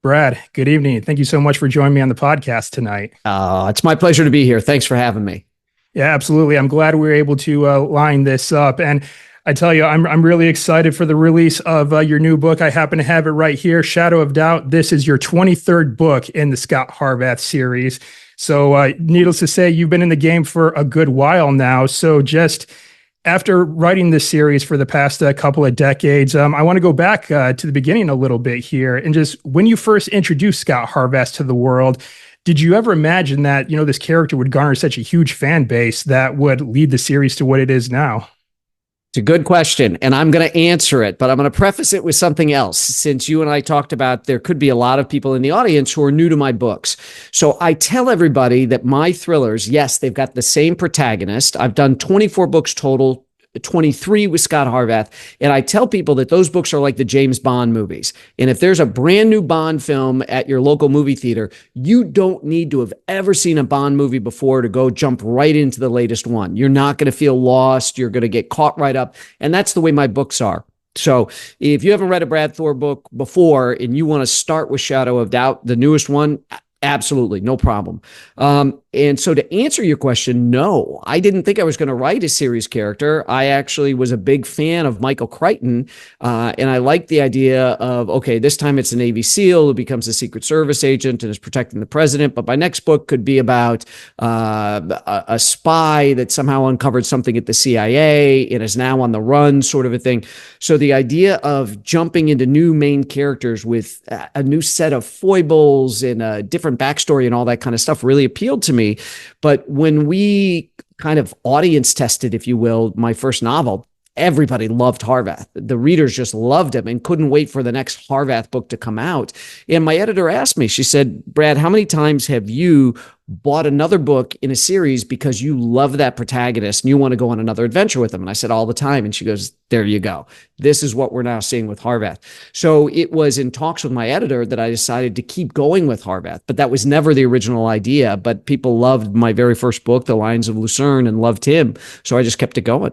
Brad, good evening. Thank you so much for joining me on the podcast tonight. It's my pleasure to be here. Thanks for having me. Yeah, absolutely. I'm glad we were able to line this up. And I tell you, I'm really excited for the release of your new book. I happen to have it right here, Shadow of Doubt. This is your 23rd book in the Scot Harvath series. So needless to say, you've been in the game for a good while now. So just after writing this series for the past couple of decades, I want to go back to the beginning a little bit here. And just when you first introduced Scot Harvath to the world, did you ever imagine that, this character would garner such a huge fan base that would lead the series to what it is now? It's a good question, and I'm going to answer it, but I'm going to preface it with something else. Since you and I talked about there could be a lot of people in the audience who are new to my books. So I tell everybody that my thrillers, yes, they've got the same protagonist. I've done 24 books total, 23 with Scot Harvath. And I tell people that those books are like the James Bond movies. And if there's a brand new Bond film at your local movie theater, you don't need to have ever seen a Bond movie before to go jump right into the latest one. You're not going to feel lost. You're going to get caught right up. And that's the way my books are. So if you haven't read a Brad Thor book before and you want to start with Shadow of Doubt, the newest one, absolutely, no problem. And so to answer your question, no, I didn't think I was going to write a series character. I actually was a big fan of Michael Crichton, and I liked the idea of, okay, this time it's a Navy SEAL who becomes a Secret Service agent and is protecting the president, but my next book could be about a spy that somehow uncovered something at the CIA and is now on the run, sort of a thing. So the idea of jumping into new main characters with a new set of foibles and a different backstory and all that kind of stuff really appealed to me. But when we kind of audience tested, if you will, my first novel, everybody loved Harvath. The readers just loved him and couldn't wait for the next Harvath book to come out. And my editor asked me, she said, Brad, how many times have you bought another book in a series because you love that protagonist and you want to go on another adventure with them? And I said, all the time. And she goes, there you go. This is what we're now seeing with Harvath. So it was in talks with my editor that I decided to keep going with Harvath, but that was never the original idea. But people loved my very first book, The Lions of Lucerne, and loved him. So I just kept it going.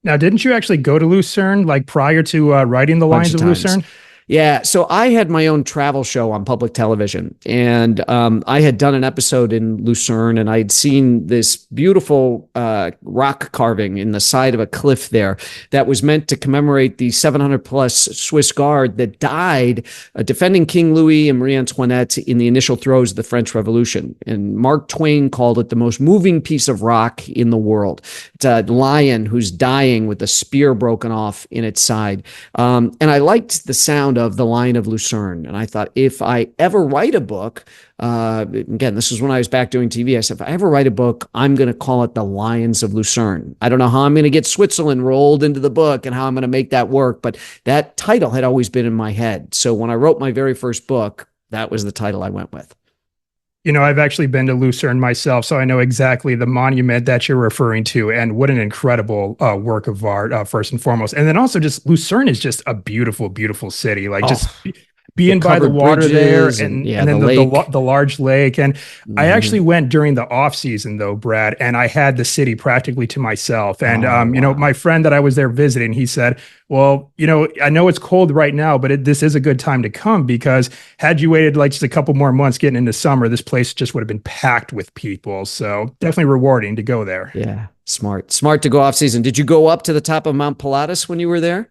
Now, didn't you actually go to Lucerne like prior to writing The Lions of Lucerne? Yeah. So I had my own travel show on public television, and I had done an episode in Lucerne, and I'd seen this beautiful rock carving in the side of a cliff there that was meant to commemorate the 700 plus Swiss Guard that died defending King Louis and Marie Antoinette in the initial throes of the French Revolution. And Mark Twain called it the most moving piece of rock in the world. It's a lion who's dying with a spear broken off in its side. And I liked the sound of The Lion of Lucerne. And I thought, if I ever write a book, again, this was when I was back doing TV, I said, if I ever write a book, I'm going to call it The Lions of Lucerne. I don't know how I'm going to get Switzerland rolled into the book and how I'm going to make that work, but that title had always been in my head. So when I wrote my very first book, that was the title I went with. I've actually been to Lucerne myself, so I know exactly the monument that you're referring to, and what an incredible work of art, first and foremost. And then also just Lucerne is just a beautiful, beautiful city. Like just being by the water there and then the large lake. And I actually went during the off season though, Brad, and I had the city practically to myself. And, my friend that I was there visiting, he said, well, I know it's cold right now, but this is a good time to come, because had you waited like just a couple more months getting into summer, this place just would have been packed with people. So definitely rewarding to go there. Yeah. Smart to go off season. Did you go up to the top of Mount Pilatus when you were there?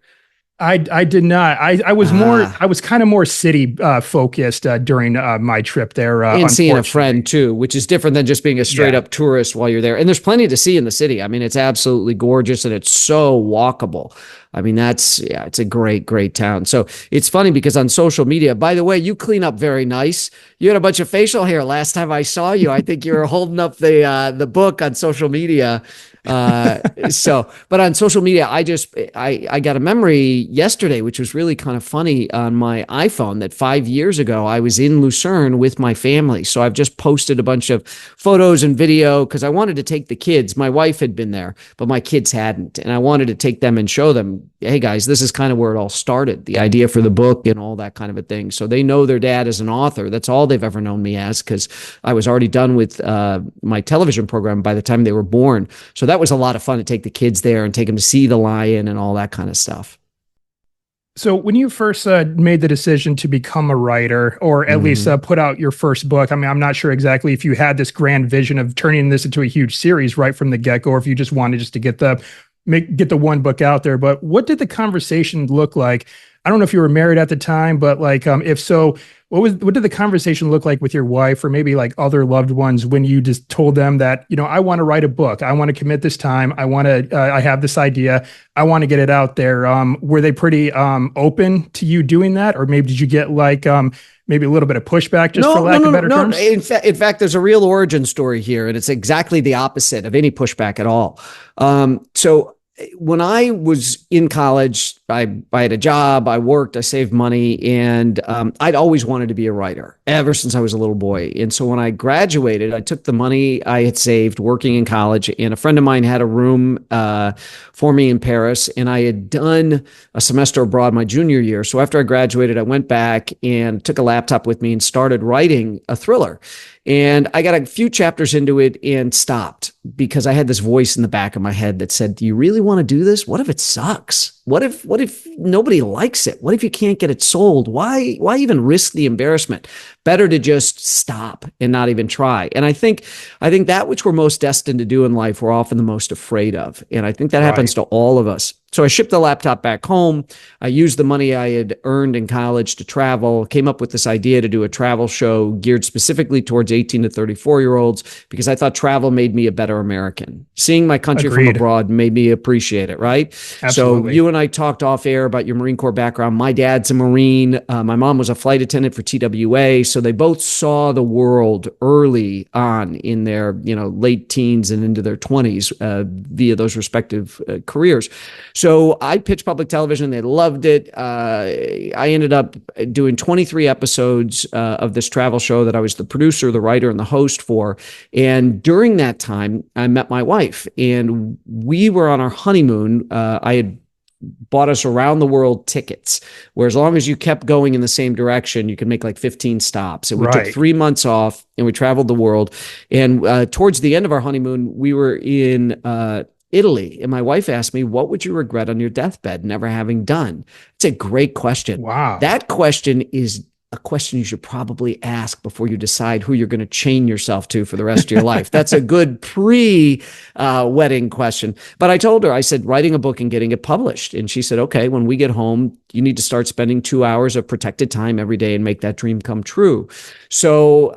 I did not. I was kind of more city focused during my trip there. And seeing a friend too, which is different than just being a straight up tourist while you're there. And there's plenty to see in the city. I mean, it's absolutely gorgeous and it's so walkable. I mean, it's a great, great town. So it's funny because on social media, by the way, you clean up very nice. You had a bunch of facial hair last time I saw you. I think you were holding up the book on social media. But on social media, I got a memory yesterday, which was really kind of funny on my iPhone, that 5 years ago, I was in Lucerne with my family. So I've just posted a bunch of photos and video because I wanted to take the kids. My wife had been there, but my kids hadn't. And I wanted to take them and show them, hey guys, this is kind of where it all started, the idea for the book and all that kind of a thing. So they know their dad as an author. That's all they've ever known me as, because I was already done with my television program by the time they were born. So that was a lot of fun to take the kids there and take them to see the lion and all that kind of stuff. So when you first made the decision to become a writer, or at least Mhm. put out your first book, I mean, I'm not sure exactly if you had this grand vision of turning this into a huge series right from the get-go, or if you just wanted just to get the one book out there. But what did the conversation look like? I don't know if you were married at the time, but like, if so, what did the conversation look like with your wife or maybe like other loved ones when you just told them that, I want to write a book, I want to commit this time, I have this idea, I want to get it out there. Were they pretty open to you doing that, or maybe did you get like maybe a little bit of pushback, just for No, no, lack no, of no, better no. terms? In fact, there's a real origin story here, and it's exactly the opposite of any pushback at all. So when I was in college, I had a job, I worked, I saved money, and I'd always wanted to be a writer ever since I was a little boy. And so when I graduated, I took the money I had saved working in college, and a friend of mine had a room for me in Paris, and I had done a semester abroad my junior year. So after I graduated, I went back and took a laptop with me and started writing a thriller. And I got a few chapters into it and stopped because I had this voice in the back of my head that said, "Do you really want to do this? What if it sucks? What if nobody likes it? What if you can't get it sold? Why even risk the embarrassment? Better to just stop and not even try." And I think that which we're most destined to do in life, we're often the most afraid of. And I think that happens Right. to all of us. So I shipped the laptop back home. I used the money I had earned in college to travel, came up with this idea to do a travel show geared specifically towards 18 to 34-year-olds because I thought travel made me a better American. Seeing my country from Agreed. abroad made me appreciate it, right? So Absolutely. you and I talked off air about your Marine Corps background. My dad's a Marine. My mom was a flight attendant for TWA. So they both saw the world early on in their, late teens and into their 20s via those respective careers. So I pitched public television. They loved it. I ended up doing 23 episodes of this travel show that I was the producer, the writer, and the host for. And during that time, I met my wife, and we were on our honeymoon. I had bought us around the world tickets, where as long as you kept going in the same direction, you could make like 15 stops. And we took Right. 3 months off and we traveled the world. And towards the end of our honeymoon, we were in Italy. And my wife asked me, "What would you regret on your deathbed never having done?" It's a great question. Wow. That question is a question you should probably ask before you decide who you're going to chain yourself to for the rest of your life. That's a good pre-wedding question. But I told her, I said, writing a book and getting it published. And she said, "Okay, when we get home, you need to start spending 2 hours of protected time every day and make that dream come true." So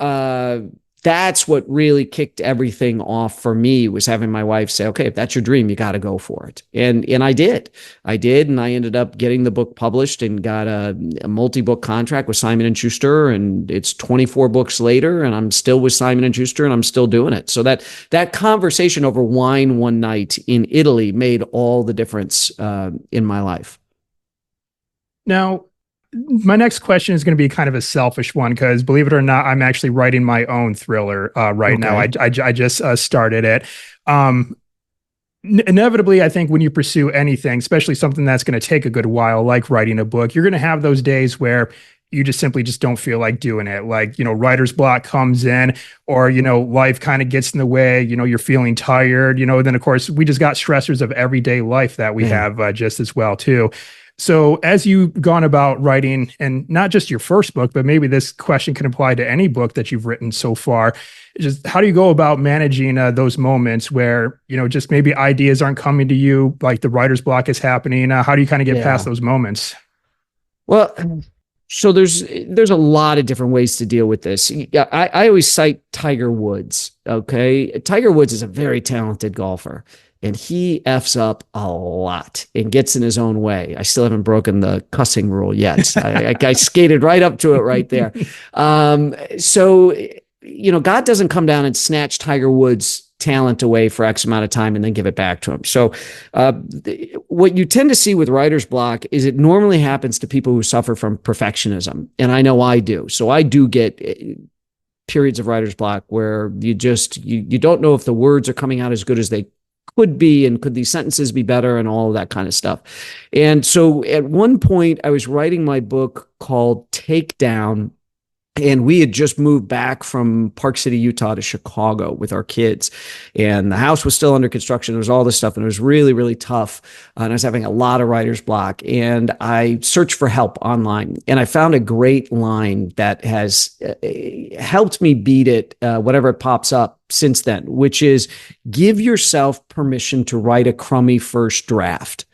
that's what really kicked everything off for me, was having my wife say, "Okay, if that's your dream, you got to go for it." And I did, and I ended up getting the book published and got a multi-book contract with Simon and Schuster, and it's 24 books later, and I'm still with Simon and Schuster, and I'm still doing it. So that conversation over wine one night in Italy made all the difference in my life. Now, my next question is going to be kind of a selfish one because, believe it or not, I'm actually writing my own thriller right now. Okay. I just started it. Um, Inevitably, I think when you pursue anything, especially something that's going to take a good while, like writing a book, you're going to have those days where you just simply just don't feel like doing it. Like, writer's block comes in, or, life kind of gets in the way, you're feeling tired, then of course we just got stressors of everyday life that we Yeah. have just as well too. So as you've gone about writing, and not just your first book, but maybe this question can apply to any book that you've written so far, just how do you go about managing those moments where, just maybe ideas aren't coming to you, like the writer's block is happening? How do you kind of get past Yeah. those moments? Well, so there's a lot of different ways to deal with this. Yeah, I always cite Tiger Woods. Okay, Tiger Woods is a very talented golfer, and he f's up a lot and gets in his own way. I still haven't broken the cussing rule yet. I skated right up to it right there. So God doesn't come down and snatch Tiger Woods' talent away for X amount of time and then give it back to him. So what you tend to see with writer's block is it normally happens to people who suffer from perfectionism. And I know I do. So I do get periods of writer's block where you don't know if the words are coming out as good as they could be, and could these sentences be better, and all of that kind of stuff. And so at one point I was writing my book called Take Down, And we had just moved back from Park City, Utah to Chicago with our kids. And the house was still under construction. There was all this stuff, and it was really, really tough. And I was having a lot of writer's block. And I searched for help online. And I found a great line that has helped me beat it, whatever it pops up since then, which is give yourself permission to write a crummy first draft.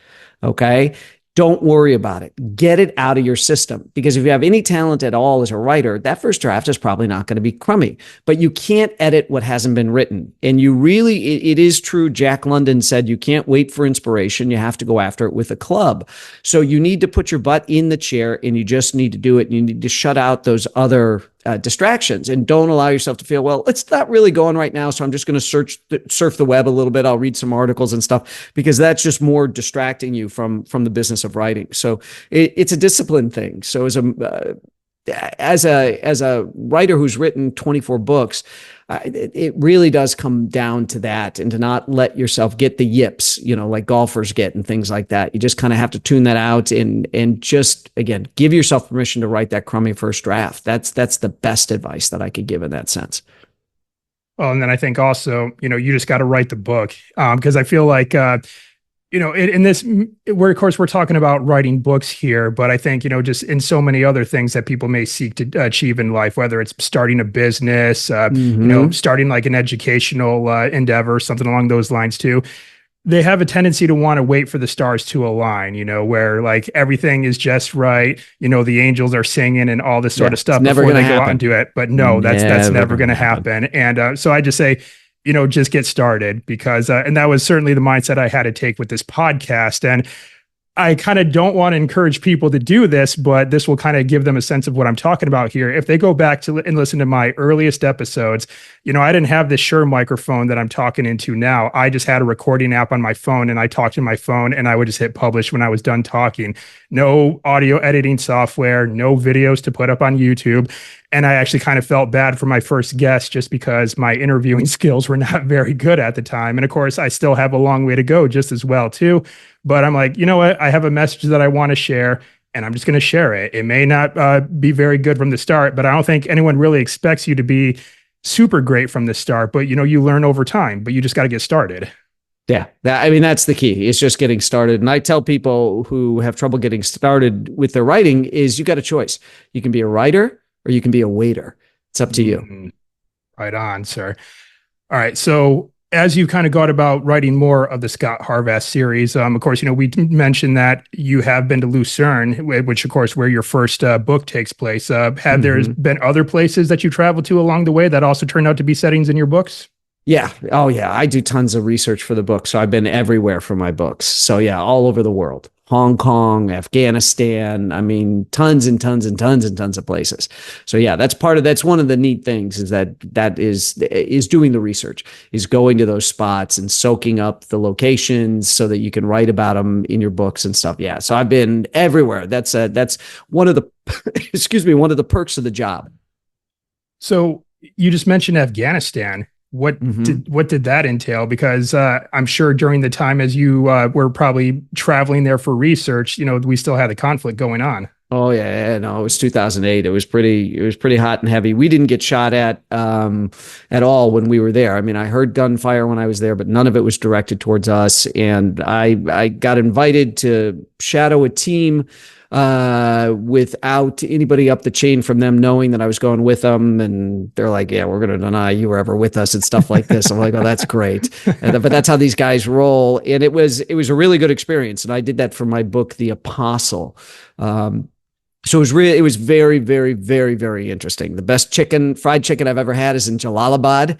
Okay. Don't worry about it. Get it out of your system. Because if you have any talent at all as a writer, that first draft is probably not going to be crummy. But you can't edit what hasn't been written. And you really, it is true. Jack London said you can't wait for inspiration. You have to go after it with a club. So you need to put your butt in the chair, and you just need to do it. And you need to shut out those other distractions, and don't allow yourself to feel, well, it's not really going right now, so I'm just going to surf the web a little bit. I'll read some articles and stuff, because that's just more distracting you from the business of writing. So it's a discipline thing. So as a writer who's written 24 books, it really does come down to that, and to not let yourself get the yips, like golfers get and things like that. You just kind of have to tune that out, and just, again, give yourself permission to write that crummy first draft. That's the best advice that I could give in that sense. Well, and then I think also, you just got to write the book, because I feel like, in this, of course, we're talking about writing books here, but I think, just in so many other things that people may seek to achieve in life, whether it's starting a business, starting like an educational endeavor, something along those lines too, they have a tendency to want to wait for the stars to align, where like everything is just right. The angels are singing and all this sort of stuff before they go out and do it. But no, that's never going to happen. And so I just say, just get started, because, and that was certainly the mindset I had to take with this podcast. And I kind of don't want to encourage people to do this, but this will kind of give them a sense of what I'm talking about here. If they go back to and listen to my earliest episodes, I didn't have this Shure microphone that I'm talking into now. I just had a recording app on my phone, and I talked to my phone, and I would just hit publish when I was done talking. No audio editing software, no videos to put up on YouTube. And I actually kind of felt bad for my first guest, just because my interviewing skills were not very good at the time. And of course, I still have a long way to go just as well too. But I'm like, you know what? I have a message that I want to share, and I'm just going to share it. It may not be very good from the start, but I don't think anyone really expects you to be super great from the start. But, you learn over time, but you just got to get started. Yeah. That's the key. It's just getting started. And I tell people who have trouble getting started with their writing is you got a choice. You can be a writer, or you can be a waiter. It's up to you. Mm-hmm. Right on, sir. All right. So as you kind of got about writing more of the Scot Harvath series, of course, we mentioned that you have been to Lucerne, which, of course, where your first book takes place. Have there been other places that you traveled to along the way that also turned out to be settings in your books? Yeah. Oh, yeah. I do tons of research for the book. So I've been everywhere for my books. So, yeah, all over the world. Hong Kong, Afghanistan. I mean, tons and tons and tons and tons of places. So yeah, that's one of the neat things, is that is doing the research, is going to those spots and soaking up the locations so that you can write about them in your books and stuff. Yeah. So I've been everywhere. That's one of the, one of the perks of the job. So you just mentioned Afghanistan. What did that entail? Because I'm sure during the time as you were probably traveling there for research, we still had the conflict going on. Oh yeah, no, it was 2008. It was pretty hot and heavy. We didn't get shot at all when we were there. I mean, I heard gunfire when I was there, but none of it was directed towards us. And I got invited to shadow a team without anybody up the chain from them knowing that I was going with them. And they're like, yeah, we're going to deny you were ever with us and stuff like this. I'm like, oh, that's great. But that's how these guys roll. And it was a really good experience. And I did that for my book, The Apostle. So it was very, very, very, very interesting. The best fried chicken I've ever had is in Jalalabad.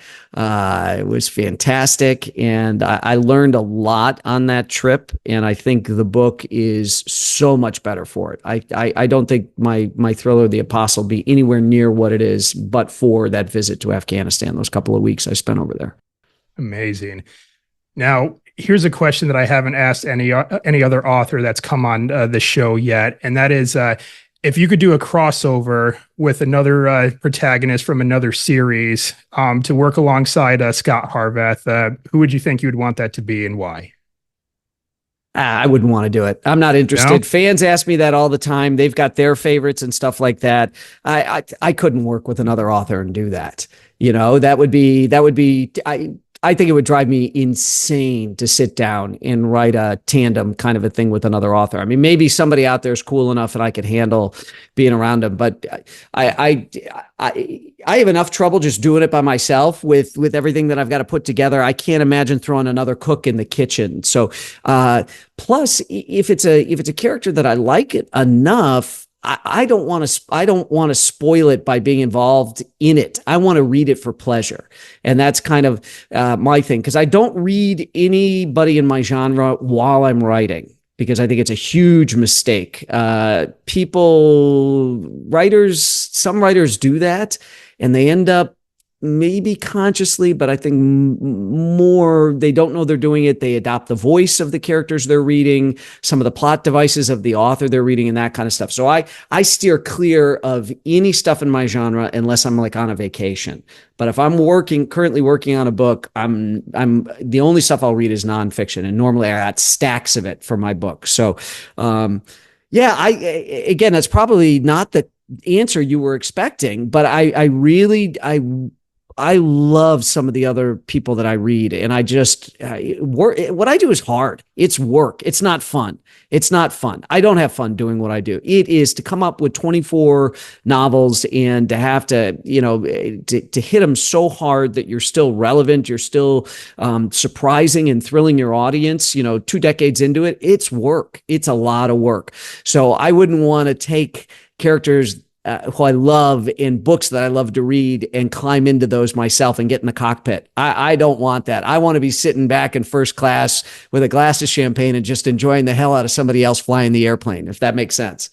It was fantastic. And I learned a lot on that trip. And I think the book is so much better for it. I don't think my thriller, The Apostle, be anywhere near what it is, but for that visit to Afghanistan, those couple of weeks I spent over there. Amazing. Now, here's a question that I haven't asked any other author that's come on the show yet. And that is, if you could do a crossover with another protagonist from another series to work alongside Scot Harvath, who would you think you would want that to be, and why? I wouldn't want to do it. I'm not interested. No? Fans ask me that all the time. They've got their favorites and stuff like that. I couldn't work with another author and do that. I think it would drive me insane to sit down and write a tandem kind of a thing with another author. I mean, maybe somebody out there is cool enough and I could handle being around them, but I have enough trouble just doing it by myself with everything that I've got to put together. I can't imagine throwing another cook in the kitchen. So, plus if it's a character that I like it enough, I don't want to spoil it by being involved in it. I want to read it for pleasure. And that's kind of my thing, because I don't read anybody in my genre while I'm writing, because I think it's a huge mistake. Some writers do that and they end up maybe consciously, but I think more, they don't know they're doing it. They adopt the voice of the characters they're reading, some of the plot devices of the author they're reading, and that kind of stuff. So I steer clear of any stuff in my genre unless I'm like on a vacation. But if I'm currently working on a book, I'm the only stuff I'll read is nonfiction, and normally I got stacks of it for my book. So, again, that's probably not the answer you were expecting, but I love some of the other people that I read, and what I do is hard. It's work. It's not fun. It's not fun. I don't have fun doing what I do. It is to come up with 24 novels and to have to hit them so hard that you're still relevant. You're still surprising and thrilling your audience. 2 decades into it, it's work. It's a lot of work. So I wouldn't want to take characters who I love in books that I love to read and climb into those myself and get in the cockpit. I don't want that. I want to be sitting back in first class with a glass of champagne and just enjoying the hell out of somebody else flying the airplane, if that makes sense.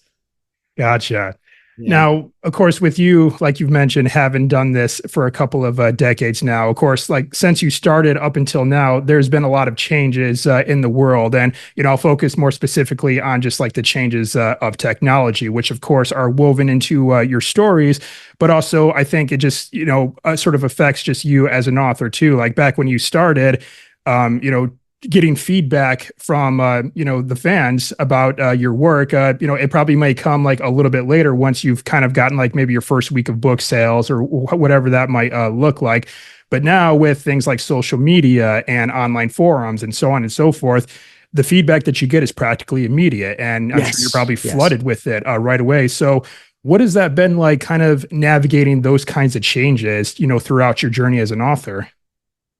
Gotcha. Yeah. Now, of course, with you, like you've mentioned, having done this for a couple of decades now, of course, like since you started up until now, there's been a lot of changes in the world. And, I'll focus more specifically on just like the changes of technology, which of course are woven into your stories. But also, I think it just, sort of affects just you as an author too. Like back when you started, getting feedback from the fans about your work, it probably may come like a little bit later once you've kind of gotten like maybe your first week of book sales or whatever that might look like. But now with things like social media and online forums and so on and so forth, the feedback that you get is practically immediate, and I'm sure you're probably flooded with it right away. So what has that been like, kind of navigating those kinds of changes throughout your journey as an author?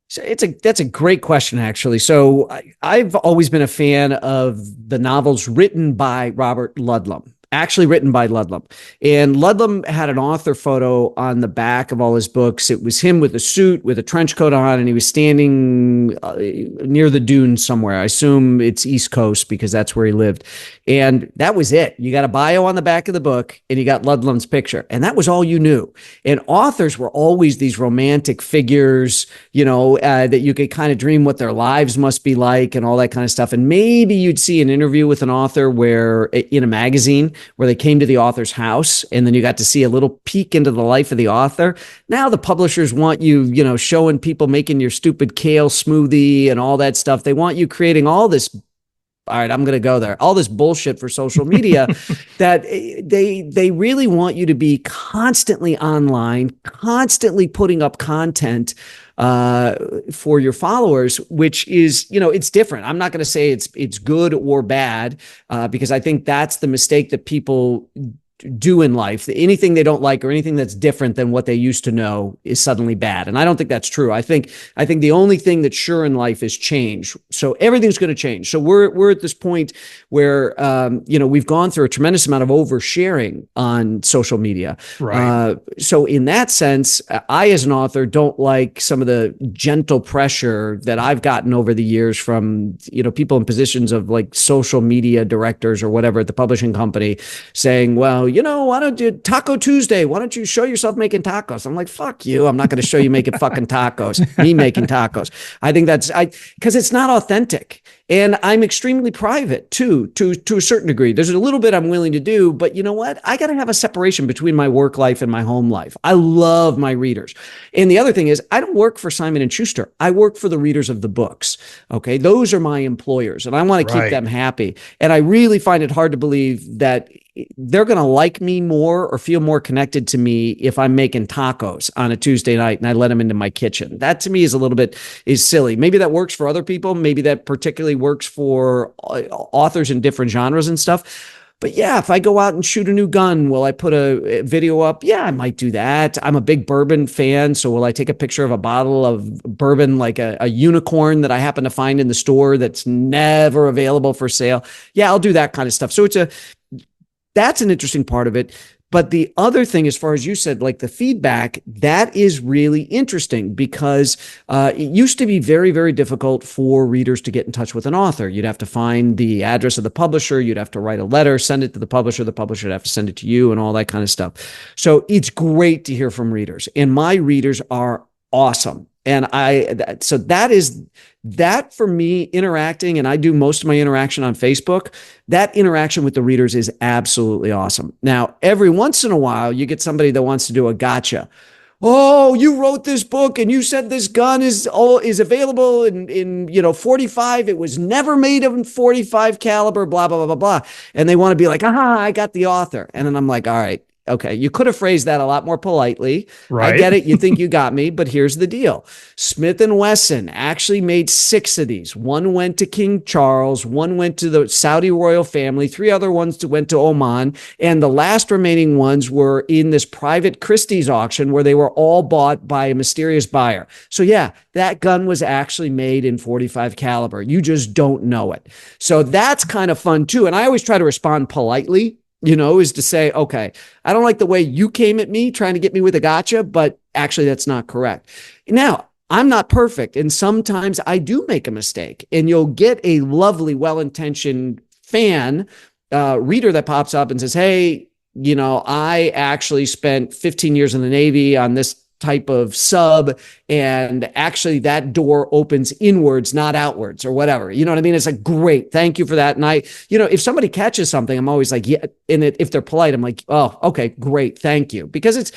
So that's a great question, actually. So I've always been a fan of the novels written by Robert Ludlum. Actually written by Ludlum. And Ludlum had an author photo on the back of all his books. It was him with a suit, with a trench coat on, and he was standing near the dunes somewhere. I assume it's East Coast because that's where he lived. And that was it. You got a bio on the back of the book, and you got Ludlum's picture. And that was all you knew. And authors were always these romantic figures, that you could kind of dream what their lives must be like and all that kind of stuff. And maybe you'd see an interview with an author in a magazine where they came to the author's house, and then you got to see a little peek into the life of the author. Now the publishers want you, showing people making your stupid kale smoothie and all that stuff. They want you creating all this. All right, I'm going to go there. All this bullshit for social media that they really want you to be constantly online, constantly putting up content for your followers, which is, it's different. I'm not going to say it's good or bad, because I think that's the mistake that people do in life. Anything they don't like or anything that's different than what they used to know is suddenly bad. And I don't think that's true. I think the only thing that's sure in life is change. So everything's going to change. So we're at this point where, we've gone through a tremendous amount of oversharing on social media. Right. So in that sense, I, as an author, don't like some of the gentle pressure that I've gotten over the years from, people in positions of like social media directors or whatever at the publishing company saying, well, why don't you Taco Tuesday? Why don't you show yourself making tacos? I'm like, fuck you. I'm not going to show you making fucking tacos, me making tacos. I think because it's not authentic. And I'm extremely private too, to a certain degree. There's a little bit I'm willing to do, but you know what? I got to have a separation between my work life and my home life. I love my readers. And the other thing is, I don't work for Simon and Schuster. I work for the readers of the books. Okay. Those are my employers, and I want to keep Right. them happy. And I really find it hard to believe that they're going to like me more or feel more connected to me if I'm making tacos on a Tuesday night and I let them into my kitchen. That to me is a little bit is silly. Maybe that works for other people. Maybe that particularly works for authors in different genres and stuff. But yeah, if I go out and shoot a new gun, will I put a video up? Yeah, I might do that. I'm a big bourbon fan. So will I take a picture of a bottle of bourbon, like a unicorn that I happen to find in the store that's never available for sale? Yeah, I'll do that kind of stuff. So that's an interesting part of it. But the other thing, as far as you said, like the feedback, that is really interesting because it used to be very, very difficult for readers to get in touch with an author. You'd have to find the address of the publisher. You'd have to write a letter, send it to the publisher. The publisher would have to send it to you and all that kind of stuff. So it's great to hear from readers. And my readers are awesome. And so that for me interacting, and I do most of my interaction on Facebook, that interaction with the readers is absolutely awesome. Now, every once in a while, you get somebody that wants to do a gotcha. Oh, you wrote this book and you said this gun is available in 45. It was never made of 45 caliber, blah, blah, blah, blah, blah. And they want to be like, I got the author. And then I'm like, all right. Okay, you could have phrased that a lot more politely. Right. I get it. You think you got me, but here's the deal. Smith & Wesson actually made 6 of these. One went to King Charles, one went to the Saudi royal family, 3 other ones went to Oman, and the last remaining ones were in this private Christie's auction where they were all bought by a mysterious buyer. So yeah, that gun was actually made in 45 caliber. You just don't know it. So that's kind of fun too. And I always try to respond politely, is to say, okay, I don't like the way you came at me trying to get me with a gotcha, but actually that's not correct. Now, I'm not perfect. And sometimes I do make a mistake, and you'll get a lovely, well-intentioned fan reader that pops up and says, hey, I actually spent 15 years in the Navy on this type of sub, and actually that door opens inwards, not outwards, or whatever. You know what I mean? It's like, great, thank you for that. And if somebody catches something, I'm always like, yeah. And if they're polite, I'm like, oh, okay, great, thank you. Because it's,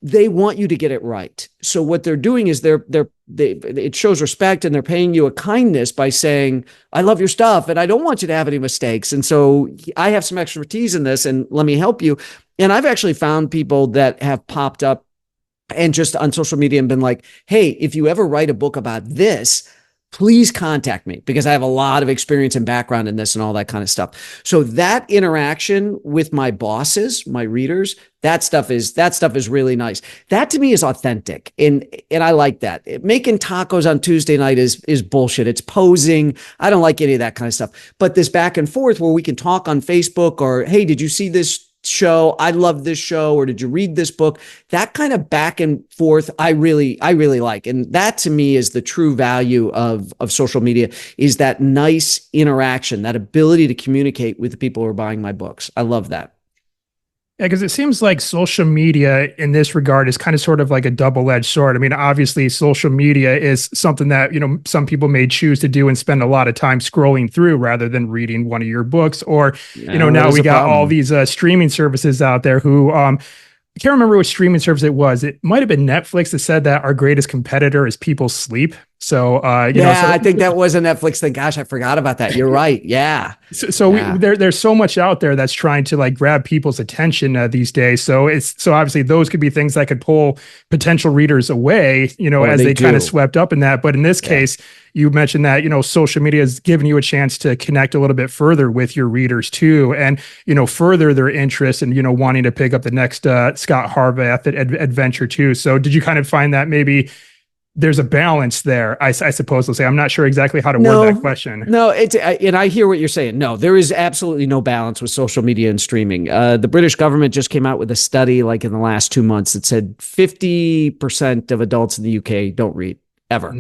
they want you to get it right. So what they're doing is it shows respect, and they're paying you a kindness by saying, I love your stuff and I don't want you to have any mistakes. And so I have some expertise in this, and let me help you. And I've actually found people that have popped up and just on social media and been like, hey, if you ever write a book about this, please contact me, because I have a lot of experience and background in this and all that kind of stuff. So that interaction with my bosses, my readers, that stuff is really nice. That to me is authentic. And I like that. Making tacos on Tuesday night is bullshit. It's posing. I don't like any of that kind of stuff. But this back and forth where we can talk on Facebook, or, hey, did you see this show? I love this show. Or did you read this book? That kind of back and forth, I really like. And that to me is the true value of social media, is that nice interaction, that ability to communicate with the people who are buying my books. I love that. Yeah, because it seems like social media in this regard is kind of sort of like a double-edged sword. I mean, obviously, social media is something that, some people may choose to do and spend a lot of time scrolling through rather than reading one of your books. Or, now we got all these streaming services out there who, I can't remember which streaming service it was. It might have been Netflix that said that our greatest competitor is people's sleep. So, I think that was a Netflix thing. Gosh, I forgot about that. You're right. Yeah. So yeah. There's so much out there that's trying to like grab people's attention these days. So obviously those could be things that could pull potential readers away, as they kind of swept up in that. But in this case, you mentioned that, social media has given you a chance to connect a little bit further with your readers too, and, further their interest in, wanting to pick up the next Scot Harvath adventure too. So did you kind of find that maybe there's a balance there, I suppose they'll say? I'm not sure exactly how to word that question. No, and I hear what you're saying. No, there is absolutely no balance with social media and streaming. The British government just came out with a study like in the last 2 months that said 50% of adults in the UK don't read ever,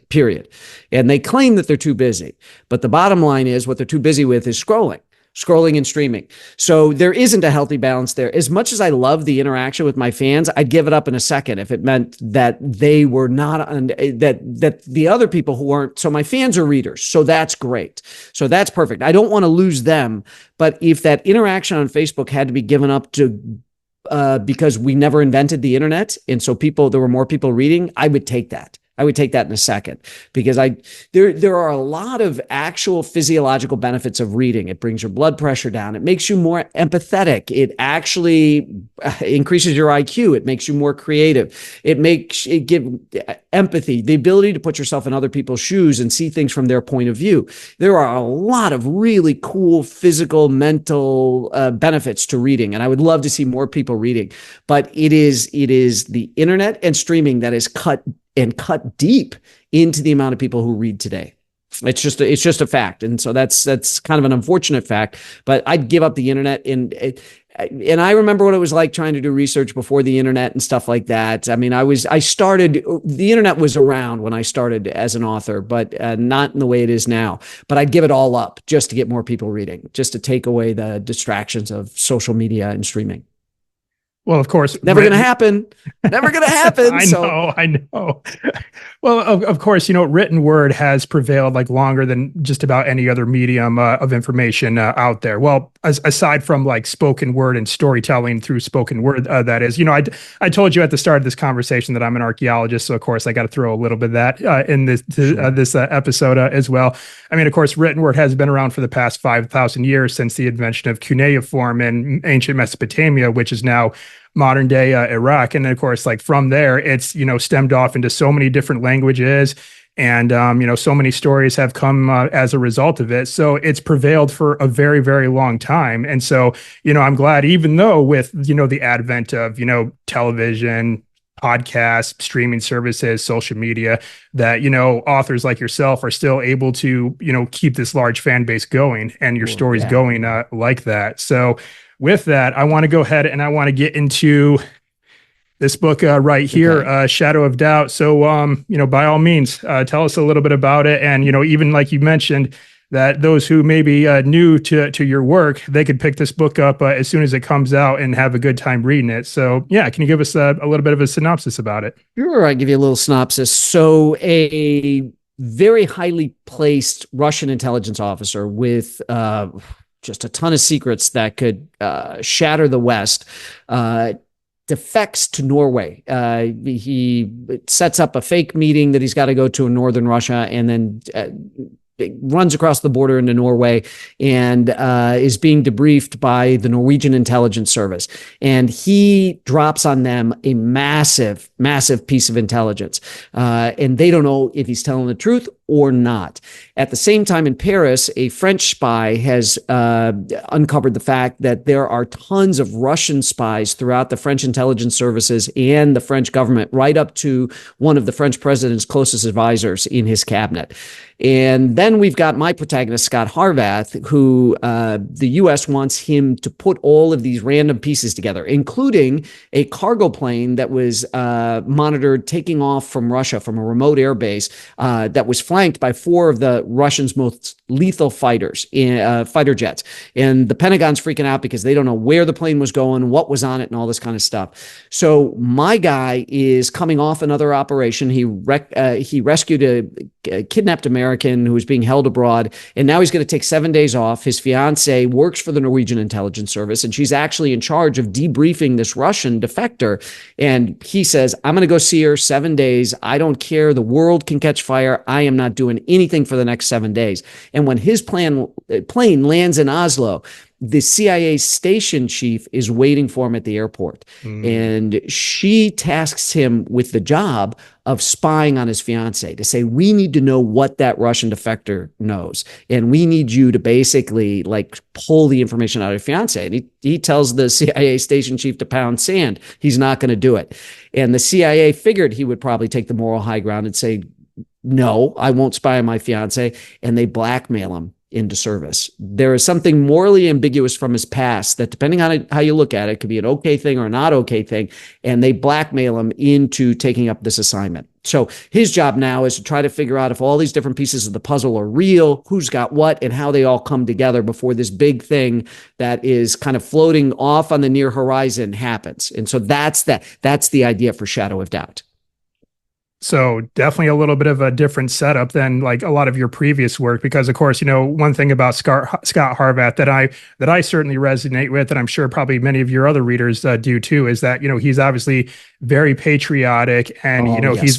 period. And they claim that they're too busy. But the bottom line is what they're too busy with is scrolling. scrolling and streaming. So there isn't a healthy balance there. As much as I love the interaction with my fans, I'd give it up in a second if it meant that they were not that the other people who weren't. So my fans are readers. So that's great. So that's perfect. I don't want to lose them. But if that interaction on Facebook had to be given up to because we never invented the internet, and so there were more people reading, I would take that. I would take that in a second, because there are a lot of actual physiological benefits of reading. It brings your blood pressure down. It makes you more empathetic. It actually increases your IQ. It makes you more creative. It give empathy, the ability to put yourself in other people's shoes and see things from their point of view. There are a lot of really cool physical, mental benefits to reading, and I would love to see more people reading. But it is the internet and streaming that is cut deep into the amount of people who read today. It's just a fact. And so that's kind of an unfortunate fact, but I'd give up the internet. And I remember what it was like trying to do research before the internet and stuff like that. I mean, the internet was around when I started as an author, but not in the way it is now. But I'd give it all up just to get more people reading, just to take away the distractions of social media and streaming. Well, of course, never going to happen. Never going to happen. I know. Well, of course, written word has prevailed like longer than just about any other medium of information out there. Well, aside from like spoken word and storytelling through spoken word, that is, I told you at the start of this conversation that I'm an archaeologist, so of course I got to throw a little bit of that in this episode as well. I mean, of course, written word has been around for the past 5,000 years since the invention of cuneiform in ancient Mesopotamia, which is now modern day Iraq. And then, of course, like from there, it's, stemmed off into so many different languages. And, so many stories have come as a result of it. So it's prevailed for a very, very long time. And so, I'm glad, even though with, the advent of, television, podcasts, streaming services, social media, that, authors like yourself are still able to, keep this large fan base going and your stories going like that. So with that, I want to go ahead and I want to get into this book right here, Shadow of Doubt. So, by all means, tell us a little bit about it. And, even like you mentioned, that those who may be new to your work, they could pick this book up as soon as it comes out and have a good time reading it. So, yeah, can you give us a little bit of a synopsis about it? Sure, I'll give you a little synopsis. So a very highly placed Russian intelligence officer with just a ton of secrets that could shatter the West, defects to Norway. He sets up a fake meeting that he's got to go to in northern Russia, and then runs across the border into Norway and is being debriefed by the Norwegian intelligence service. And he drops on them a massive, massive piece of intelligence. And they don't know if he's telling the truth or not. At the same time, in Paris, a French spy has uncovered the fact that there are tons of Russian spies throughout the French intelligence services and the French government, right up to one of the French president's closest advisors in his cabinet. And then we've got my protagonist, Scot Harvath, who the U.S. wants him to put all of these random pieces together, including a cargo plane that was monitored taking off from Russia from a remote airbase that was flanked by 4 of the Russians' most lethal fighters, fighter jets. And the Pentagon's freaking out because they don't know where the plane was going, what was on it, and all this kind of stuff. So my guy is coming off another operation. He rescued a kidnapped American who was being held abroad, and now he's going to take 7 days off. His fiance works for the Norwegian intelligence service, and she's actually in charge of debriefing this Russian defector. And he says, I'm going to go see her 7 days. I don't care. The world can catch fire. I am not doing anything for the next 7 days. And when his plane lands in Oslo, the CIA station chief is waiting for him at the airport. And she tasks him with the job of spying on his fiance to say, we need to know what that Russian defector knows. And we need you to basically like pull the information out of your fiance. And he tells the CIA station chief to pound sand. He's not going to do it. And the CIA figured he would probably take the moral high ground and say, no, I won't spy on my fiance. And they blackmail him into service. There is something morally ambiguous from his past that, depending on how you look at it, could be an okay thing or a not okay thing. And they blackmail him into taking up this assignment. So his job now is to try to figure out if all these different pieces of the puzzle are real, who's got what, and how they all come together before this big thing that is kind of floating off on the near horizon happens. And so that's the idea for Shadow of Doubt. So definitely a little bit of a different setup than like a lot of your previous work, because of course, one thing about Scot Harvath that I certainly resonate with, and I'm sure probably many of your other readers do too, is that, he's obviously very patriotic, and, yes,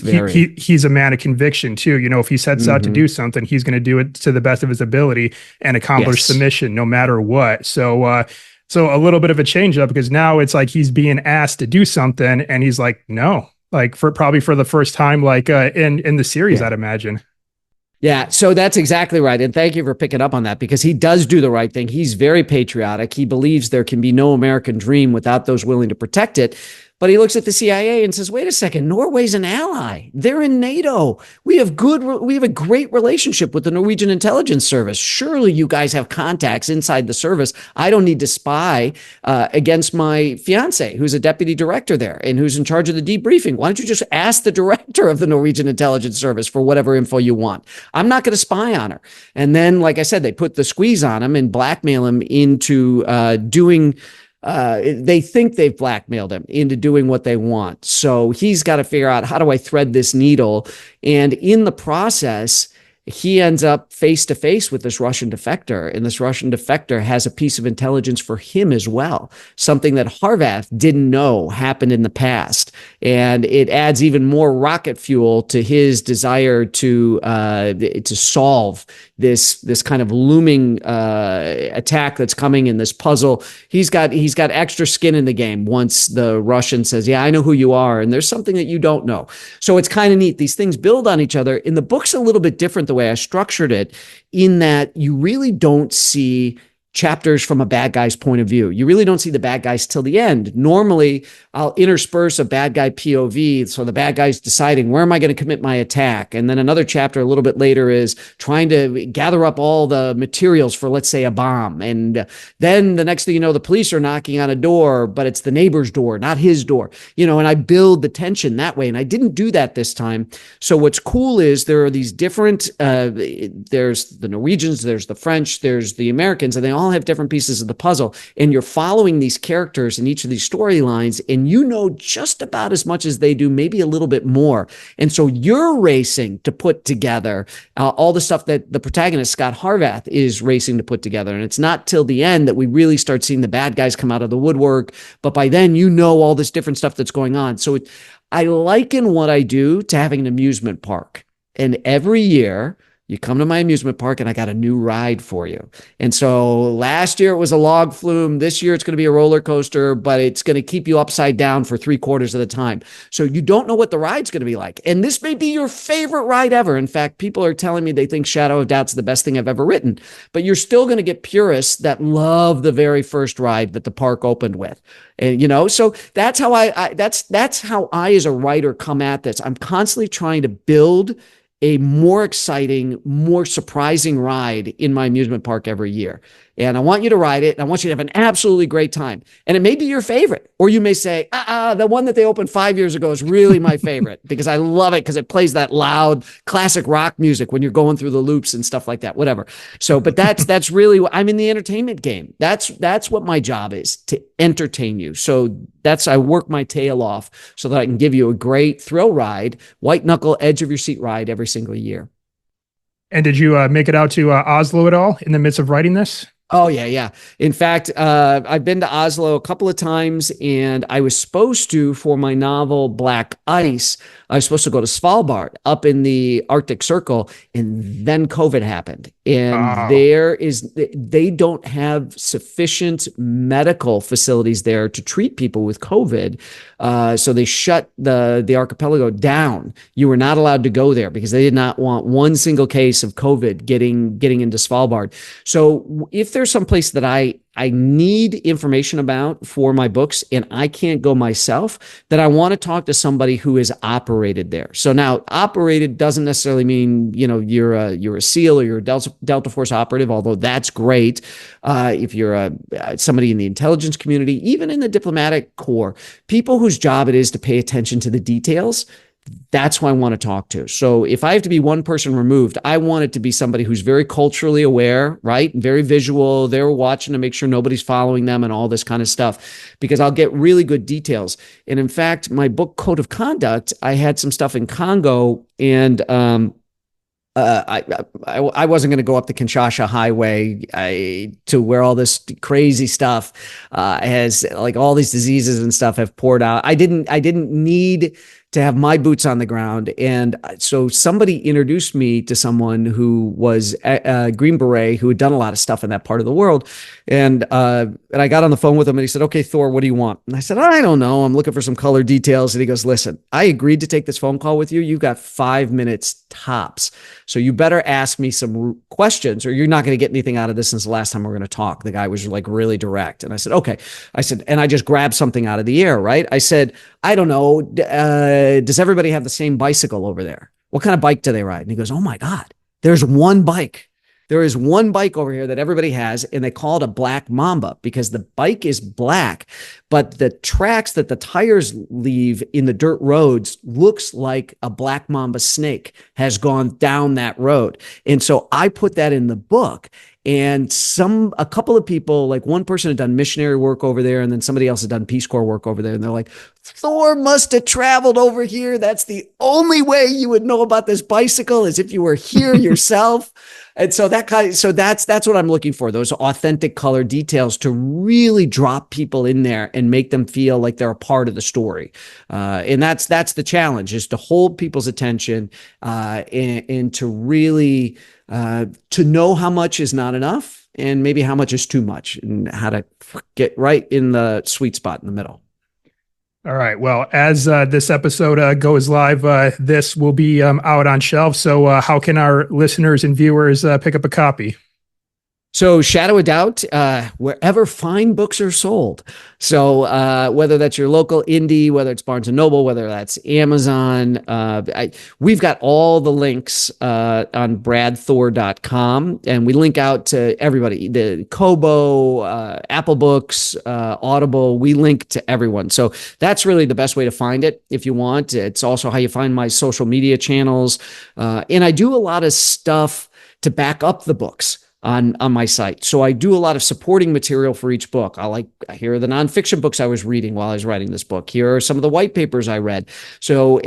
he's a man of conviction too. If he sets out to do something, he's going to do it to the best of his ability and accomplish the mission no matter what. So a little bit of a change up, because now it's like he's being asked to do something and he's like, no. Like probably for the first time, like in the series, I'd imagine. Yeah, so that's exactly right. And thank you for picking up on that, because he does do the right thing. He's very patriotic. He believes there can be no American dream without those willing to protect it. But he looks at the CIA and says, wait a second, Norway's an ally. They're in NATO. We have a great relationship with the Norwegian intelligence service. Surely you guys have contacts inside the service. I don't need to spy against my fiance, who's a deputy director there and who's in charge of the debriefing. Why don't you just ask the director of the Norwegian intelligence service for whatever info you want? I'm not going to spy on her. And then, like I said, they put the squeeze on him and blackmail him into they think they've blackmailed him into doing what they want. So he's got to figure out, how do I thread this needle? And in the process, he ends up face to face with this Russian defector, and this Russian defector has a piece of intelligence for him as well, something that Harvath didn't know happened in the past. And it adds even more rocket fuel to his desire to solve this kind of looming attack that's coming in this puzzle. He's got extra skin in the game once the Russian says, yeah, I know who you are, and there's something that you don't know. So it's kind of neat. These things build on each other. In the book's a little bit different the way I structured it, in that you really don't see chapters from a bad guy's point of view. You really don't see the bad guys till the end. Normally, I'll intersperse a bad guy POV, so the bad guy's deciding, where am I going to commit my attack? And then another chapter a little bit later is trying to gather up all the materials for, let's say, a bomb. And then the next thing you know, the police are knocking on a door, but it's the neighbor's door, not his door. And I build the tension that way. And I didn't do that this time. So what's cool is there are these different, there's the Norwegians, there's the French, there's the Americans, and they all have different pieces of the puzzle, and you're following these characters in each of these storylines, and just about as much as they do, maybe a little bit more. And so you're racing to put together all the stuff that the protagonist, Scot Harvath, is racing to put together. And it's not till the end that we really start seeing the bad guys come out of the woodwork. But by then, all this different stuff that's going on. So I liken what I do to having an amusement park. And every year, you come to my amusement park and I got a new ride for you. And so last year it was a log flume. This year it's going to be a roller coaster, but it's going to keep you upside down for 3/4 of the time. So you don't know what the ride's going to be like. And this may be your favorite ride ever. In fact, people are telling me they think Shadow of Doubt's the best thing I've ever written. But you're still going to get purists that love the very first ride that the park opened with. And so that's how that's how I as a writer come at this. I'm constantly trying to build a more exciting, more surprising ride in my amusement park every year. And I want you to ride it. And I want you to have an absolutely great time. And it may be your favorite. Or you may say, the one that they opened 5 years ago is really my favorite because I love it because it plays that loud classic rock music when you're going through the loops and stuff like that, whatever. So, but that's really what I'm in the entertainment game. That's what my job is, to entertain you. So I work my tail off so that I can give you a great thrill ride, white knuckle, edge of your seat ride every single year. And did you make it out to Oslo at all in the midst of writing this? Oh, yeah. In fact, I've been to Oslo a couple of times, and I was supposed to, for my novel Black Ice, I was supposed to go to Svalbard up in the Arctic Circle, and then COVID happened. And they don't have sufficient medical facilities there to treat people with COVID. So they shut the archipelago down. You were not allowed to go there because they did not want one single case of COVID getting into Svalbard. So if there's some place that I need information about for my books and I can't go myself, then I want to talk to somebody who is operated there. So now operated doesn't necessarily mean, you're a SEAL or you're a Delta Force operative, although that's great. If you're somebody in the intelligence community, even in the diplomatic corps, people whose job it is to pay attention to the details, that's who I want to talk to. So if I have to be one person removed, I want it to be somebody who's very culturally aware, right? Very visual. They're watching to make sure nobody's following them and all this kind of stuff, because I'll get really good details. And in fact, my book, Code of Conduct, I had some stuff in Congo, and I wasn't going to go up the Kinshasa highway to where all this crazy stuff has, like, all these diseases and stuff have poured out. I didn't need to have my boots on the ground. And so somebody introduced me to someone who was a Green Beret who had done a lot of stuff in that part of the world. And I got on the phone with him and he said, "Okay, Thor, what do you want?" And I said, "I don't know. I'm looking for some color details." And he goes, "Listen, I agreed to take this phone call with you. You've got 5 minutes tops. So you better ask me some questions or you're not going to get anything out of this since the last time we're going to talk." The guy was like really direct. And I said, "Okay." I said, and I just grabbed something out of the air, right? I said, "I don't know. Does everybody have the same bicycle over there? What kind of bike do they ride?" And he goes, "Oh my God, there's one bike. There is one bike over here that everybody has, and they call it a black mamba because the bike is black, but the tracks that the tires leave in the dirt roads looks like a black mamba snake has gone down that road." And so I put that in the book. And a couple of people, like one person had done missionary work over there, and then somebody else had done Peace Corps work over there. And they're like, "Thor must have traveled over here. That's the only way you would know about this bicycle, is if you were here yourself." And so that's what I'm looking for, those authentic color details to really drop people in there and make them feel like they're a part of the story. And that's the challenge, is to hold people's attention and to really to know how much is not enough and maybe how much is too much, and how to get right in the sweet spot in the middle. All right. Well, as this episode goes live, this will be out on shelves. So how can our listeners and viewers pick up a copy? So Shadow of Doubt, wherever fine books are sold. So whether that's your local indie, whether it's Barnes & Noble, whether that's Amazon, we've got all the links on bradthor.com, and we link out to everybody, the Kobo, Apple Books, Audible, we link to everyone. So that's really the best way to find it if you want. It's also how you find my social media channels. And I do a lot of stuff to back up the books on my site. So I do a lot of supporting material for each book. Here are the nonfiction books I was reading while I was writing this book. Here are some of the white papers I read. So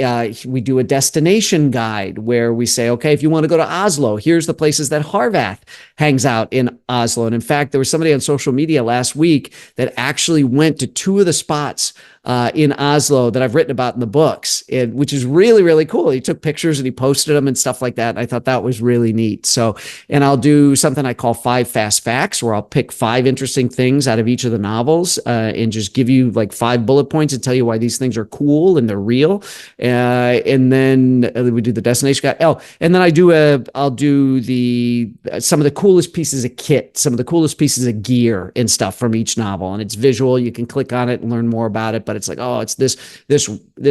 we do a destination guide where we say, okay, if you want to go to Oslo, here's the places that Harvath hangs out in Oslo. And in fact, there was somebody on social media last week that actually went to 2 of the spots in Oslo that I've written about in the books, which is really, really cool. He took pictures and he posted them and stuff like that. And I thought that was really neat. So, and I'll do something I call 5 Fast Facts, where I'll pick 5 interesting things out of each of the novels and just give you like 5 bullet points and tell you why these things are cool and they're real. And then we do the destination guide. Oh, and then I'll do some of the coolest pieces of kit, some of the coolest pieces of gear and stuff from each novel. And it's visual. You can click on it and learn more about it, but it's like, oh, it's this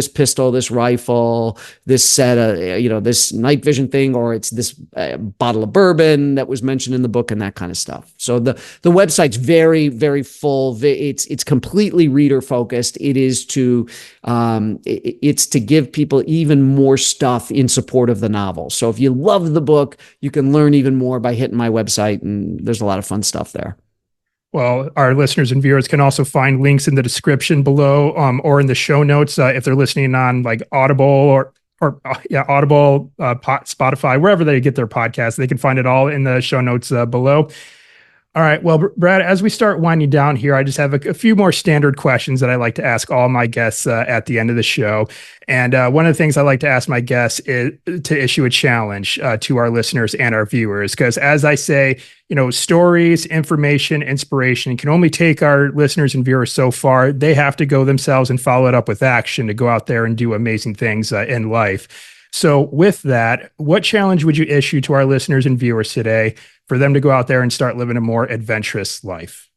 pistol, this rifle, this set of, this night vision thing, or it's this bottle of bourbon that was mentioned in the book, and that kind of stuff. So the website's very, very full. It's completely reader focused. It's to give people even more stuff in support of the novel. So if you love the book, you can learn even more by hitting my website, and there's a lot of fun stuff there. Well, our listeners and viewers can also find links in the description below, or in the show notes if they're listening on like Audible or Audible, Spotify, wherever they get their podcasts. They can find it all in the show notes below. All right. Well, Brad, as we start winding down here, I just have a few more standard questions that I like to ask all my guests at the end of the show. And one of the things I like to ask my guests is to issue a challenge to our listeners and our viewers. Because as I say, stories, information, inspiration can only take our listeners and viewers so far. They have to go themselves and follow it up with action to go out there and do amazing things in life. So, with that, what challenge would you issue to our listeners and viewers today for them to go out there and start living a more adventurous life?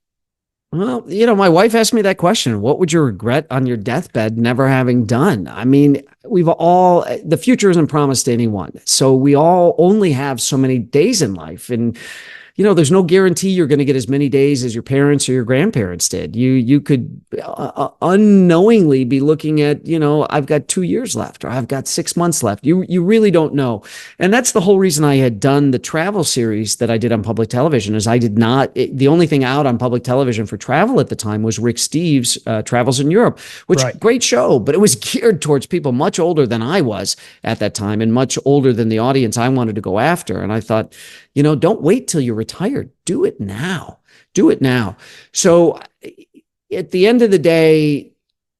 Well, my wife asked me that question. What would you regret on your deathbed never having done? I mean, the future isn't promised to anyone. So we all only have so many days in life. And there's no guarantee you're going to get as many days as your parents or your grandparents did. You could unknowingly be looking at, I've got 2 years left, or I've got 6 months left. You really don't know. And that's the whole reason I had done the travel series that I did on public television. Is the only thing out on public television for travel at the time was Rick Steves' Travels in Europe, which Right. great show, but it was geared towards people much older than I was at that time, and much older than the audience I wanted to go after. And I thought, don't wait till you're retired. Do it now. Do it now. So at the end of the day,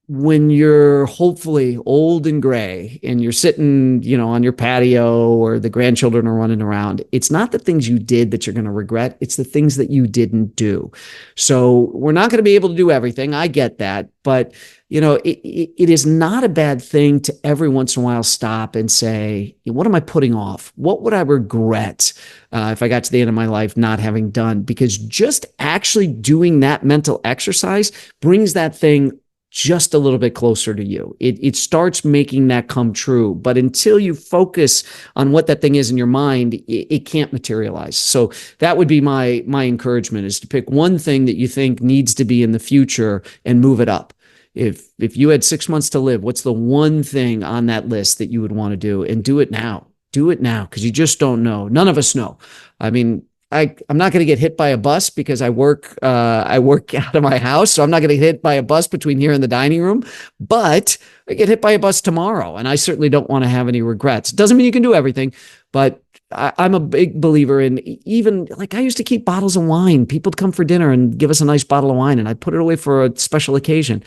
when you're hopefully old and gray and you're sitting, on your patio, or the grandchildren are running around, it's not the things you did that you're going to regret. It's the things that you didn't do. So we're not going to be able to do everything. I get that. But, it is not a bad thing to every once in a while stop and say, what am I putting off? What would I regret if I got to the end of my life not having done? Because just actually doing that mental exercise brings that thing just a little bit closer to you. It starts making that come true. But until you focus on what that thing is in your mind, it can't materialize. So that would be my encouragement, is to pick one thing that you think needs to be in the future and move it up. If you had 6 months to live, what's the one thing on that list that you would want to do? And do it now. Do it now, because you just don't know. None of us know. I mean, I'm not going to get hit by a bus because I work out of my house. So I'm not going to get hit by a bus between here and the dining room, but I get hit by a bus tomorrow. And I certainly don't want to have any regrets. Doesn't mean you can do everything, but I'm a big believer in, even like, I used to keep bottles of wine. People would come for dinner and give us a nice bottle of wine, and I put it away for a special occasion.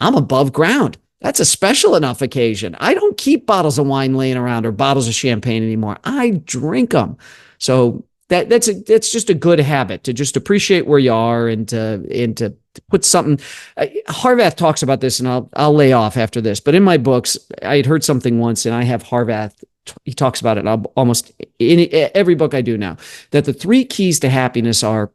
I'm above ground. That's a special enough occasion. I don't keep bottles of wine laying around or bottles of champagne anymore. I drink them. So that's just a good habit, to just appreciate where you are, and to put something. Harvath talks about this, and I'll lay off after this. But in my books, I had heard something once, and I have Harvath. He talks about it in almost in every book I do now, that the 3 keys to happiness are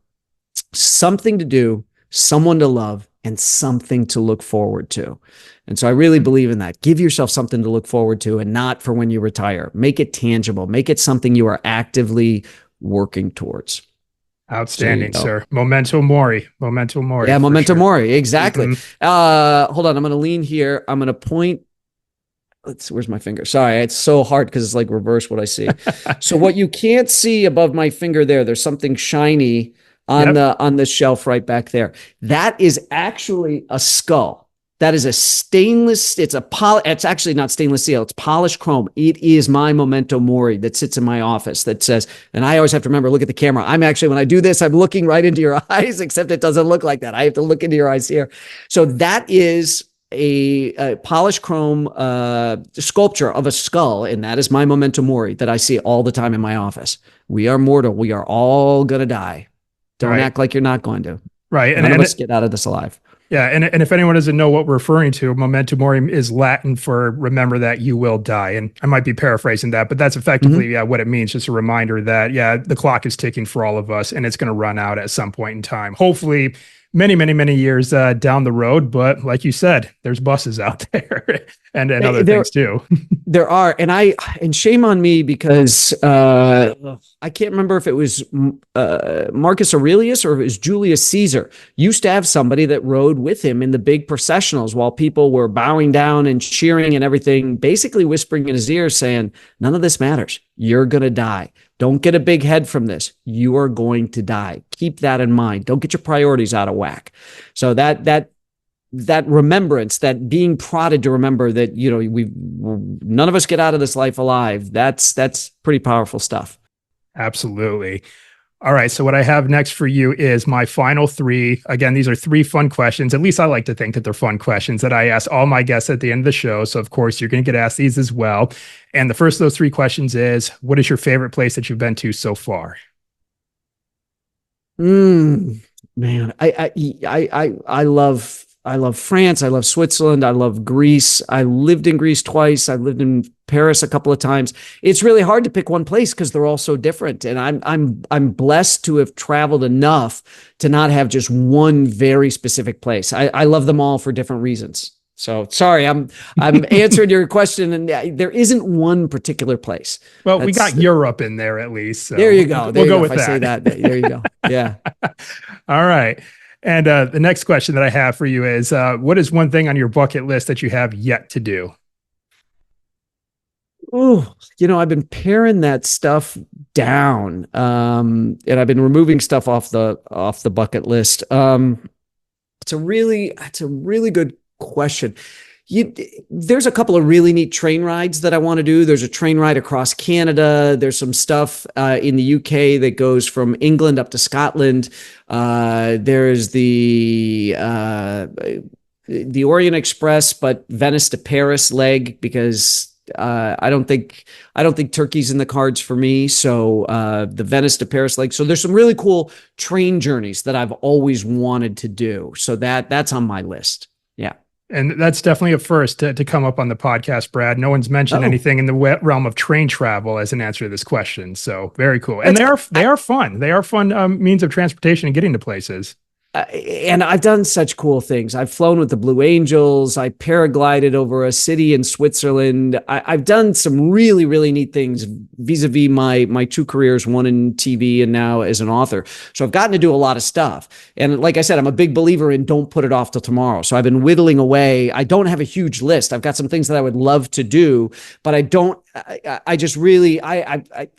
something to do, someone to love, and something to look forward to. And so I really believe in that. Give yourself something to look forward to, and not for when you retire. Make it tangible. Make it something you are actively working towards. Outstanding, sir. Memento mori. Memento mori. Yeah, memento sure. mori. Exactly. Mm-hmm. Hold on. I'm going to lean here. I'm going to point. Where's my finger? Sorry, it's so hard because it's like reverse what I see. So what you can't see above my finger there's something shiny on the shelf right back there. That is actually a skull. That is a stainless. It's actually not stainless steel. It's polished chrome. It is my memento mori that sits in my office that says, and I always have to remember, look at the camera. I'm actually, when I do this, I'm looking right into your eyes, except it doesn't look like that. I have to look into your eyes here. So that is a polished chrome sculpture of a skull, and that is my memento mori that I see all the time in my office. We are mortal. We are all going to die. Don't act like you're not going to. Right. None of us get out of this alive. Yeah. And if anyone doesn't know what we're referring to, memento mori is Latin for remember that you will die. And I might be paraphrasing that, but that's effectively what it means. Just a reminder that, the clock is ticking for all of us, and it's going to run out at some point in time. Hopefully many, many, many years down the road. But like you said, there's buses out there and other things too. There are. And shame on me, because I can't remember if it was Marcus Aurelius or if it was Julius Caesar used to have somebody that rode with him in the big processionals while people were bowing down and cheering and everything, basically whispering in his ear saying, none of this matters. You're going to die. Don't get a big head from this. You are going to die. Keep that in mind. Don't get your priorities out of whack. So that remembrance, that being prodded to remember that, none of us get out of this life alive. That's pretty powerful stuff. Absolutely. All right. So what I have next for you is my final 3. Again, these are 3 fun questions. At least I like to think that they're fun questions that I ask all my guests at the end of the show. So of course you're going to get asked these as well. And the first of those 3 questions is, what is your favorite place that you've been to so far? Man, I love I love France. I love Switzerland. I love Greece. I lived in Greece twice. I lived in Paris a couple of times. It's really hard to pick one place because they're all so different. And I'm blessed to have traveled enough to not have just one very specific place. I love them all for different reasons. So sorry, I'm answering your question, and there isn't one particular place. Well, we got Europe in there at least. So there you go. We'll go with if that. I say that, there you go. Yeah. All right. And the next question that I have for you is, what is one thing on your bucket list that you have yet to do? Oh, I've been paring that stuff down, and I've been removing stuff off the bucket list. It's a really good question. There's a couple of really neat train rides that I want to do. There's a train ride across Canada. There's some stuff in the UK that goes from England up to Scotland. There's the Orient Express, but Venice to Paris leg, because I don't think Turkey's in the cards for me. So the Venice to Paris leg. So there's some really cool train journeys that I've always wanted to do. So that's on my list. Yeah. And that's definitely a first to come up on the podcast, Brad. No one's mentioned anything in the realm of train travel as an answer to this question. So very cool. And they are fun. They are fun means of transportation and getting to places. And I've done such cool things. I've flown with the Blue Angels. I paraglided over a city in Switzerland. I've done some really, really neat things vis-a-vis my two careers, one in TV and now as an author. So I've gotten to do a lot of stuff. And like I said, I'm a big believer in don't put it off till tomorrow. So I've been whittling away. I don't have a huge list. I've got some things that I would love to do, but I just really,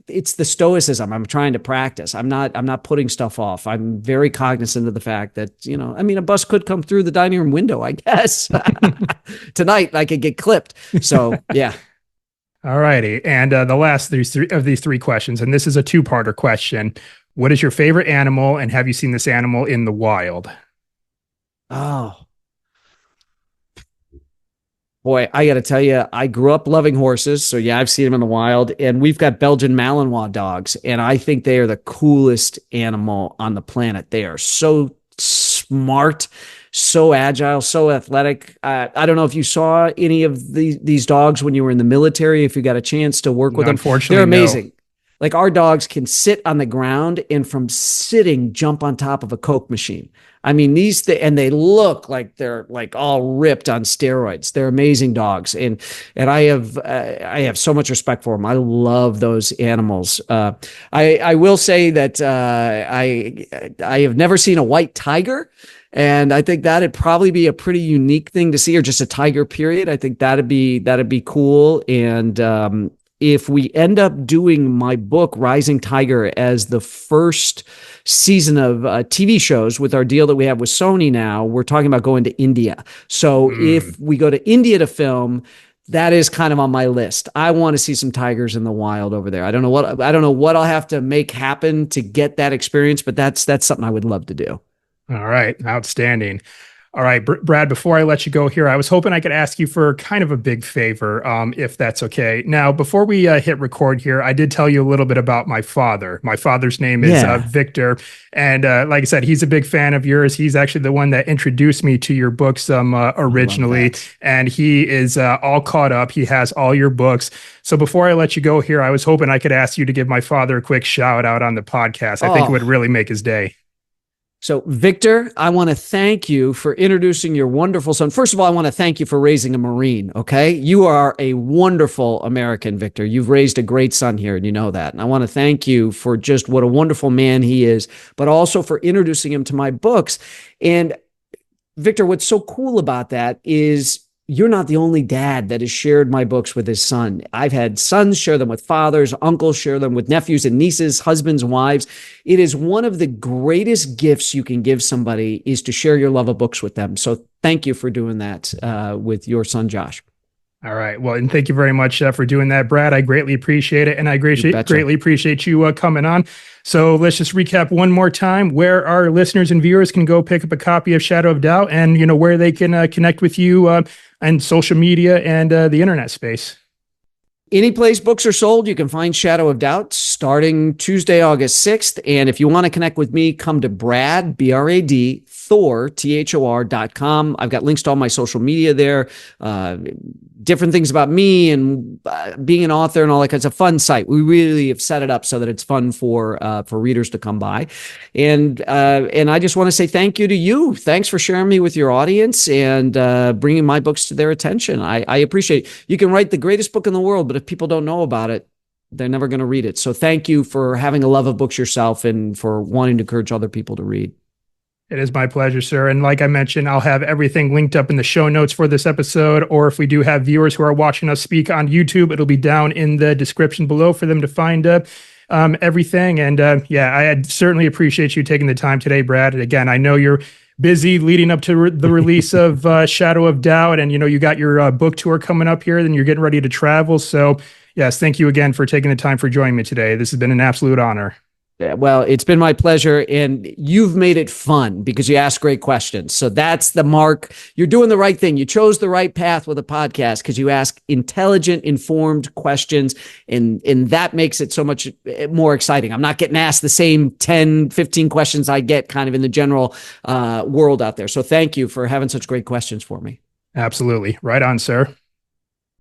it's the stoicism I'm trying to practice. I'm not putting stuff off. I'm very cognizant of the fact that, a bus could come through the dining room window, I guess. Tonight I could get clipped. So, yeah. All righty. And the last of these three questions, and this is a two-parter question. What is your favorite animal, and have you seen this animal in the wild? Oh, boy, I got to tell you, I grew up loving horses. So yeah, I've seen them in the wild, and we've got Belgian Malinois dogs. And I think they are the coolest animal on the planet. They are so smart, so agile, so athletic. I don't know if you saw any of these dogs when you were in the military, if you got a chance to work with them. Unfortunately, they're amazing. No. Like our dogs can sit on the ground and from sitting jump on top of a Coke machine. I mean, and they look like they're like all ripped on steroids. They're amazing dogs. And I have so much respect for them. I love those animals. I will say that I have never seen a white tiger. And I think that'd probably be a pretty unique thing to see, or just a tiger period. I think that'd be cool. And, if we end up doing my book, Rising Tiger, as the first season of TV shows with our deal that we have with Sony now, we're talking about going to India. So if we go to India to film, that is kind of on my list. I want to see some tigers in the wild over there. I don't know what I'll have to make happen to get that experience, but that's something I would love to do. All right. Outstanding. All right, Brad, before I let you go here, I was hoping I could ask you for kind of a big favor, if that's okay. Now, before we hit record here, I did tell you a little bit about my father. My father's name is Victor. And like I said, he's a big fan of yours. He's actually the one that introduced me to your books originally. And he is all caught up. He has all your books. So before I let you go here, I was hoping I could ask you to give my father a quick shout out on the podcast. I think it would really make his day. So, Victor, I want to thank you for introducing your wonderful son. First of all, I want to thank you for raising a Marine, okay? You are a wonderful American, Victor. You've raised a great son here, and you know that. And I want to thank you for just what a wonderful man he is, but also for introducing him to my books. And, Victor, what's so cool about that is you're not the only dad that has shared my books with his son. I've had sons share them with fathers, uncles share them with nephews and nieces, husbands, wives. It is one of the greatest gifts you can give somebody is to share your love of books with them. So thank you for doing that with your son, Josh. All right. Well, and thank you very much for doing that, Brad. I greatly appreciate it. And I greatly appreciate you coming on. So let's just recap one more time where our listeners and viewers can go pick up a copy of Shadow of Doubt, and, where they can connect with you and social media and the internet space. Any place books are sold, you can find Shadow of Doubt starting Tuesday, August 6th. And if you want to connect with me, come to Brad, BRAD, Thor, THOR.com. I've got links to all my social media there, different things about me and being an author and all that. It's a fun site. We really have set it up so that it's fun for readers to come by. And I just want to say thank you to you. Thanks for sharing me with your audience and bringing my books to their attention. I appreciate it. You can write the greatest book in the world, but if people don't know about it, they're never going to read it. So thank you for having a love of books yourself and for wanting to encourage other people to read. It is my pleasure, sir. And like I mentioned, I'll have everything linked up in the show notes for this episode. Or if we do have viewers who are watching us speak on YouTube, it'll be down in the description below for them to find everything. And yeah, I certainly appreciate you taking the time today, Brad. And again, I know you're busy leading up to the release of Shadow of Doubt. And, you got your book tour coming up here, then you're getting ready to travel. So yes, thank you again for taking the time for joining me today. This has been an absolute honor. Well, it's been my pleasure, and you've made it fun because you ask great questions. So that's the mark. You're doing the right thing. You chose the right path with a podcast because you ask intelligent, informed questions, and that makes it so much more exciting. I'm not getting asked the same 10, 15 questions I get kind of in the general world out there. So thank you for having such great questions for me. Absolutely. Right on, sir.